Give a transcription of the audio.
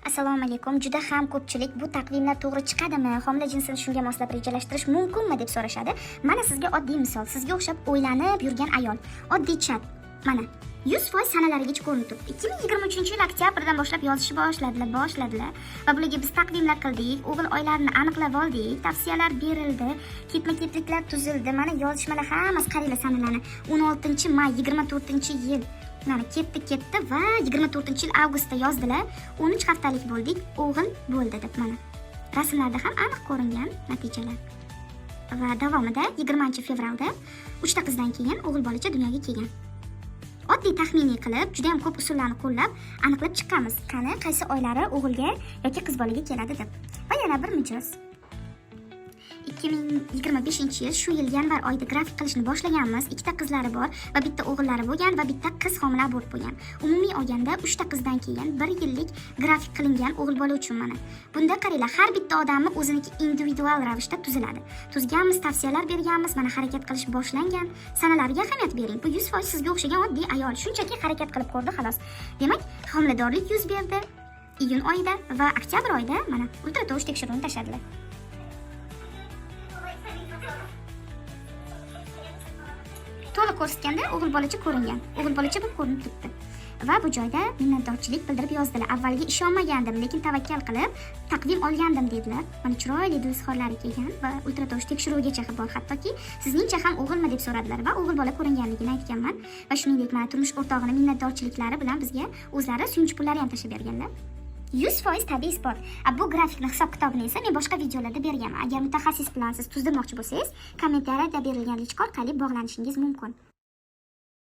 Assalomu alaykum. Juda ham ko'pchilik bu taqvimlar to'g'ri chiqadimi, homila jinsini shunga moslab rejalashtirish mumkinmi deb so'rashadi. Mana sizga oddiy misol. Sizga o'xshab o'ylanib yurgan ayol. Oddiy chat. Mana 100% sanalarigacha ko'rinib turibdi. 2023-yil oktyabrdan boshlab yozishni boshladilar. Va bularga biz taqvimlar qildik, o'g'il oylarini aniqlab oldik, tavsiyalar berildi, ketma-ketliklar tuzildi. Mana yozishmalar hammasi qaranglar sanalarni. 16-may 24-yil mana ketdi va 24-yil avgustda yozdilar. 13 haftalik bo'ldik, o'g'il bo'ldi deb mana. Rasmlarda ham aniq ko'ringan natijalar. Va davomida 20-fevralda 3 ta qizdan keyin o'g'il bolacha dunyoga kelgan. Oddiy taxminiy qilib, juda ham ko'p usullarni qo'llab aniqlab chiqqanmiz. Qani qaysi oylari o'g'ilga yoki qiz bolaga keladi deb. Va yana bir mijoz. 2025-yil shu yil yanvar oyida grafik qilishni boshlaganmiz. 2 ta qizlari bor va bitta o'g'illari bo'lgan va bitta qiz homila abort bo'lgan. Umumiy olganda 3 ta qizdan keyin 1 yillik grafik qilingan o'g'il bola uchun mana. Bunda qaranglar, har bitta odamni o'ziniki individual ravishda tuziladi. Tuzganmiz, tavsiyalar berganmiz, mana harakat qilish boshlangan. Sanalariga ahamiyat bering. Bu 100% sizga o'xshagan oddiy ayol, shunchaki harakat qilib ko'rdi xolos. Demak, homiladorlik yuz berdi iyun oyida va oktyabr oyida mana ultratovush tekshiruvini tashladilar. To'liq ko'rsatganda o'g'il bolacha ko'ringan. O'g'il bolacha bu ko'rinib turibdi. Va bu joyda minnatdorchilik bildirib yozdilar. Avvaliga ishonmagandim, lekin tavakkal qilib taqvim olgandim dedilar. Mana chiroyli dilsizxorlari kelgan va ultratovush tekshiruvigacha bor. Hattoki sizningcha ham o'g'ilmi deb so'radilar va o'g'il bola ko'ringanligini aytganman. Va shuningdek mana turmush o'rtog'ini minnatdorchiliklari bilan bizga o'zlari suyunchi pullari ham tashlab berganlar. 100% tabiiy sport. Bu grafikni hisob-kitobini esa men boshqa videolarda berganman. Agar mutaxassis bilan siz tuzdirmoqchi bo'lsangiz, kommentariyada berilgan lichka orqali bog'lanishingiz mumkin.